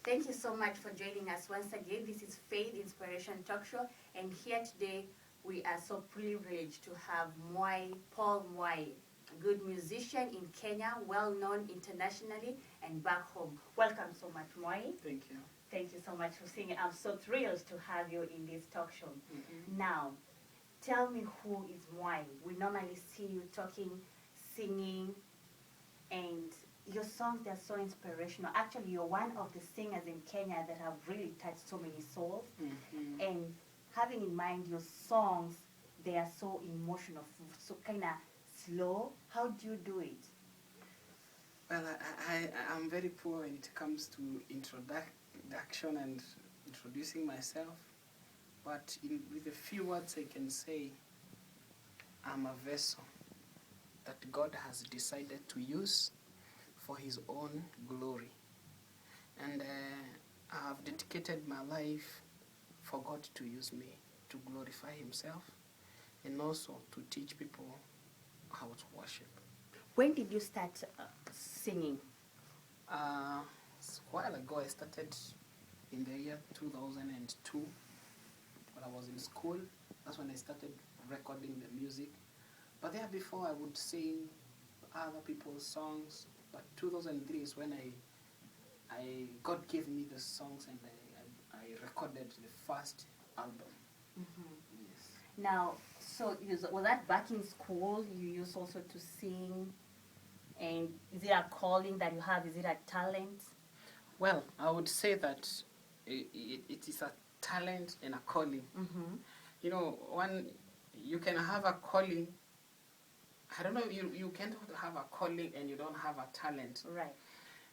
Thank you so much for joining us once again. This is Faith Inspiration Talk Show, and here today we are so privileged to have Paul Mwai, a good musician in Kenya, well known internationally and back home. Welcome so much, Mwai. Thank you. Thank you so much for singing. I'm so thrilled to have you in this talk show. Mm-hmm. Now, tell me, who is Mwai? We normally see you talking, singing, and your songs, they're so inspirational. Actually, you're one of the singers in Kenya that have really touched so many souls. Mm-hmm. And having in mind your songs, they are so emotional, so kind of slow. How do you do it? Well, I'm very poor when it comes to introduction and introducing myself. But with a few words I can say, I'm a vessel that God has decided to use for His own glory. And I have dedicated my life for God to use me to glorify Himself and also to teach people how to worship. When did you start singing? A while ago, I started in the year 2002 when I was in school. That's when I started recording the music. But there before, I would sing other people's songs. But 2003 is when God gave me the songs and I recorded the first album. Mm-hmm. Yes. Now, so was that back in school? You used also to sing, and is it a calling that you have? Is it a talent? Well, I would say that it is a talent and a calling. Mm-hmm. You know, you can have a calling. I don't know, you can't have a calling and you don't have a talent. Right.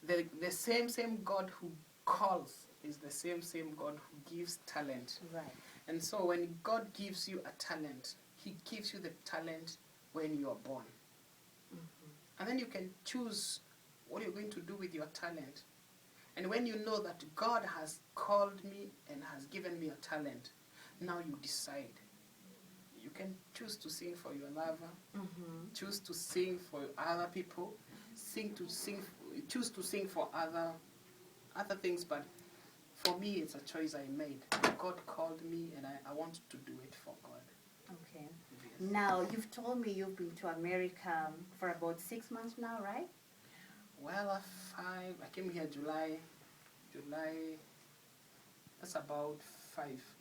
The same God who calls is the same God who gives talent. Right. And so when God gives you a talent, He gives you the talent when you are born. Mm-hmm. And then you can choose what you're going to do with your talent. And when you know that God has called me and has given me a talent, now you decide. You can choose to sing for your lover, Mm-hmm. choose to sing for other people, choose to sing for other things, but for me it's a choice I made. God called me and I want to do it for God. Okay. Yes. Now, you've told me you've been to America for about 6 months now, right? Well, I came here July, that's about 5.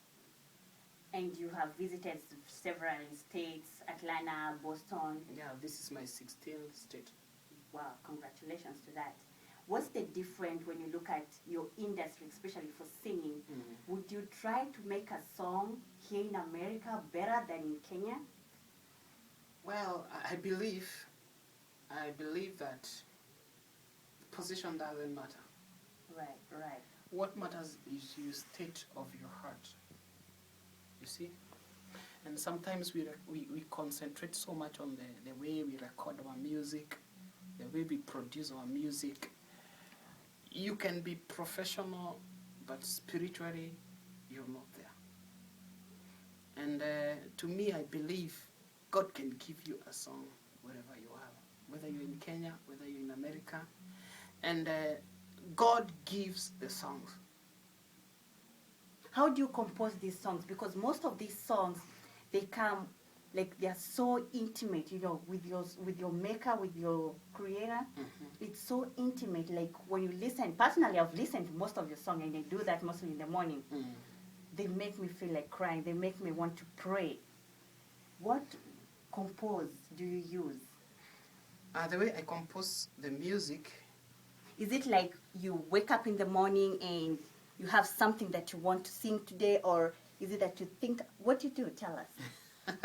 And you have visited several states, Atlanta, Boston. Yeah, this is my 16th state. Wow, congratulations to that. What's the difference when you look at your industry, especially for singing? Mm-hmm. Would you try to make a song here in America better than in Kenya? Well, I believe that position doesn't matter. Right, right. What matters is your state of your heart. You see? And sometimes we concentrate so much on the way we record our music, the way we produce our music. You can be professional, but spiritually, you're not there. And to me, I believe God can give you a song wherever you are, whether you're in Kenya, whether you're in America. And God gives the songs. How do you compose these songs? Because most of these songs, they come, like, they're so intimate, you know, with your maker, with your creator. Mm-hmm. It's so intimate. Like, when you listen, personally, I've listened to most of your songs, and I do that mostly in the morning. Mm. They make me feel like crying. They make me want to pray. What compose do you use? The way I compose the music. Is it like you wake up in the morning and you have something that you want to sing today, or is it that you think, what do you do? Tell us.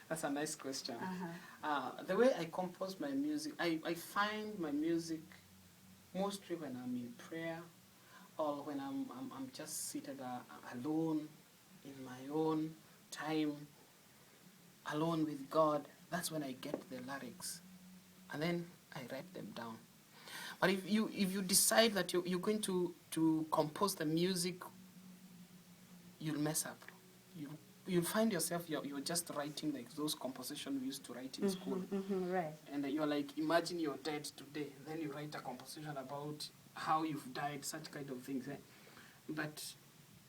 That's a nice question. Uh-huh. The way I compose my music, I find my music mostly when I'm in prayer or when I'm just seated alone in my own time, alone with God. That's when I get the lyrics, and then I write them down. But if you decide that you're going to compose the music, you'll mess up. You'll find yourself you're just writing like those compositions we used to write in school. Mm-hmm, right. And you're like, imagine you're dead today. Then you write a composition about how you've died, such kind of things. But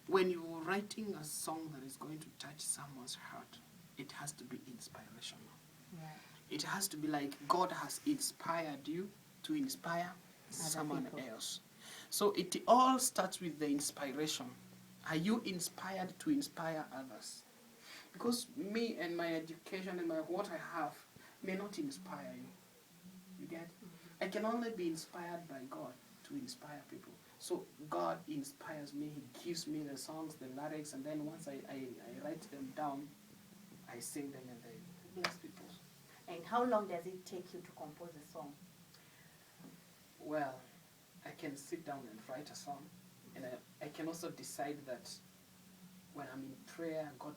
when you're writing a song that is going to touch someone's heart, it has to be inspirational. Right. It has to be like God has inspired you to inspire someone people. else. So it all starts with the inspiration. Are you inspired to inspire others? Because me and my education and what I have may not inspire you. You get? I can only be inspired by God to inspire people. So God inspires me. He gives me the songs, the lyrics, and then once I write them down, I sing them and they bless people. And how long does it take you to compose a song? Well, I can sit down and write a song, and I can also decide that when I'm in prayer, God